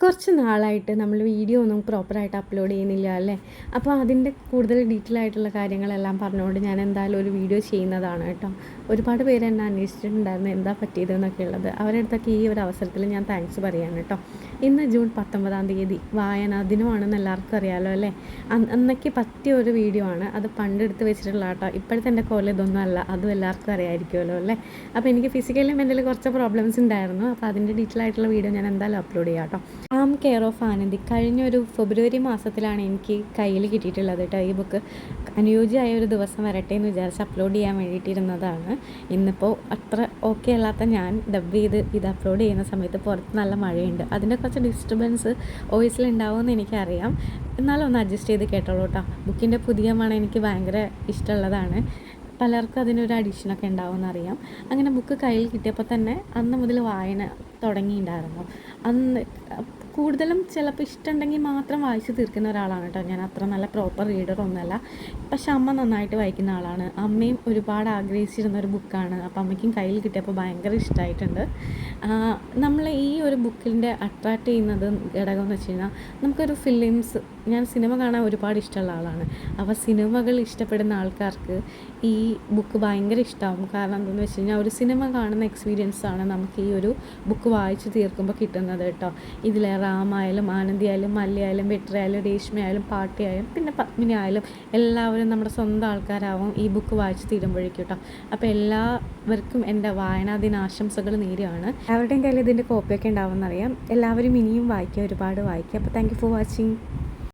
കുറച്ച് നാളായിട്ട് നമ്മൾ വീഡിയോ ഒന്നും പ്രോപ്പറായിട്ട് അപ്ലോഡ് ചെയ്യുന്നില്ല അല്ലേ. അപ്പോൾ അതിൻ്റെ കൂടുതൽ ഡീറ്റെയിൽ ആയിട്ടുള്ള കാര്യങ്ങളെല്ലാം പറഞ്ഞുകൊണ്ട് ഞാൻ എന്തായാലും ഒരു വീഡിയോ ചെയ്യുന്നതാണ് കേട്ടോ. ഒരുപാട് പേര് എന്നെ അന്വേഷിച്ചിട്ടുണ്ടായിരുന്നു എന്താ പറ്റിയതെന്നൊക്കെ ഉള്ളത്. അവരുടെ അടുത്തൊക്കെ ഈ ഒരു അവസരത്തിൽ ഞാൻ താങ്ക്സ് പറയാണ് കേട്ടോ. ഇന്ന് ജൂൺ 19 വായനാ ദിനമാണെന്ന് എല്ലാവർക്കും അറിയാമല്ലോ അല്ലേ. അന്നൊക്കെ പറ്റിയ ഒരു വീഡിയോ ആണ്. അത് പണ്ടെടുത്ത് വെച്ചിട്ടുള്ള കേട്ടോ. ഇപ്പോഴത്തെ എൻ്റെ കോലം ഇതൊന്നും അല്ല, അതും എല്ലാവർക്കും അറിയാമായിരിക്കുമല്ലോ അല്ലേ. അപ്പോൾ എനിക്ക് ഫിസിക്കലി മെൻ്റലി കുറച്ച് പ്രോബ്ലംസ് ഉണ്ടായിരുന്നു. അപ്പോൾ അതിൻ്റെ ഡീറ്റെയിൽ ആയിട്ടുള്ള വീഡിയോ ഞാൻ എന്തായാലും അപ്ലോഡ് ചെയ്യാം കേട്ടോ. ആം കെയർ ഓഫ് ആനന്ദി കഴിഞ്ഞൊരു ഫെബ്രുവരി മാസത്തിലാണ് എനിക്ക് കയ്യിൽ കിട്ടിയിട്ടുള്ളത് കേട്ടോ. ഈ ബുക്ക് അനുയോജ്യമായ ഒരു ദിവസം വരട്ടെ എന്ന് വിചാരിച്ച് അപ്ലോഡ് ചെയ്യാൻ വേണ്ടിയിട്ടിരുന്നതാണ്. ഇന്നിപ്പോൾ അത്ര ഓക്കെ അല്ലാത്ത ഞാൻ ഡബ് ചെയ്ത് ഇത് അപ്ലോഡ് ചെയ്യുന്ന സമയത്ത് പുറത്ത് നല്ല മഴയുണ്ട്. അതിൻ്റെ കുറച്ച് ഡിസ്റ്റർബൻസ് വോയിസിലുണ്ടാവുമെന്ന് എനിക്കറിയാം. എന്നാലും ഒന്ന് അഡ്ജസ്റ്റ് ചെയ്ത് കേട്ടോളൂ കേട്ടോ. ബുക്കിൻ്റെ പുതിയ മണം എനിക്ക് ഭയങ്കര ഇഷ്ടമുള്ളതാണ്. പലർക്കും അതിനൊരു അഡിക്ഷനൊക്കെ ഉണ്ടാവുമെന്നറിയാം. അങ്ങനെ ബുക്ക് കയ്യിൽ കിട്ടിയപ്പോൾ തന്നെ അന്ന് മുതൽ വായന തുടങ്ങിയിട്ടുണ്ടായിരുന്നു. അന്ന് കൂടുതലും ചിലപ്പോൾ ഇഷ്ടമുണ്ടെങ്കിൽ മാത്രം വായിച്ച് തീർക്കുന്ന ഒരാളാണ് കേട്ടോ ഞാൻ. അത്ര നല്ല പ്രോപ്പർ റീഡറൊന്നുമല്ല. പക്ഷെ അമ്മ നന്നായിട്ട് വായിക്കുന്ന ആളാണ്. അമ്മയും ഒരുപാട് ആഗ്രഹിച്ചിരുന്ന ഒരു ബുക്കാണ്. അപ്പോൾ അമ്മയ്ക്കും കയ്യിൽ കിട്ടിയപ്പോൾ ഭയങ്കര ഇഷ്ടമായിട്ടുണ്ട്. നമ്മൾ ഈ ഒരു ബുക്കിൻ്റെ അട്രാക്റ്റ് ചെയ്യുന്നത് ഘടകം എന്ന് വെച്ച് കഴിഞ്ഞാൽ നമുക്കൊരു ഫിലിംസ്, ഞാൻ സിനിമ കാണാൻ ഒരുപാട് ഇഷ്ടമുള്ള ആളാണ്. അപ്പോൾ സിനിമകൾ ഇഷ്ടപ്പെടുന്ന ആൾക്കാർക്ക് ഈ ബുക്ക് ഭയങ്കര ഇഷ്ടമാകും. കാരണം എന്താണെന്ന് വെച്ച് കഴിഞ്ഞാൽ ഒരു സിനിമ കാണുന്ന എക്സ്പീരിയൻസാണ് നമുക്ക് ഈ ഒരു ബുക്ക് വായിച്ച് തീർക്കുമ്പോൾ കിട്ടുന്നത് കേട്ടോ. ഇതിലെ റാമായാലും ആനന്ദിയായാലും മല്ലിയായാലും വെട്രിയായാലും രേഷ്മയായാലും പാട്ടിയായാലും പിന്നെ പത്മിനി ആയാലും എല്ലാവരും നമ്മുടെ സ്വന്തം ആൾക്കാരാവും ഈ ബുക്ക് വായിച്ച് തീരുമ്പോഴേക്കും കേട്ടോ. അപ്പോൾ എല്ലാവർക്കും എൻ്റെ വായനാ ദിനാശംസകൾ നേരെയാണ്. അവരുടെയും കയ്യിൽ ഇതിൻ്റെ കോപ്പിയൊക്കെ ഉണ്ടാവുമെന്നറിയാം. എല്ലാവരും ഇനിയും വായിക്കുക, ഒരുപാട് വായിക്കുക. അപ്പോൾ താങ്ക് യു ഫോർ വാച്ചിങ്.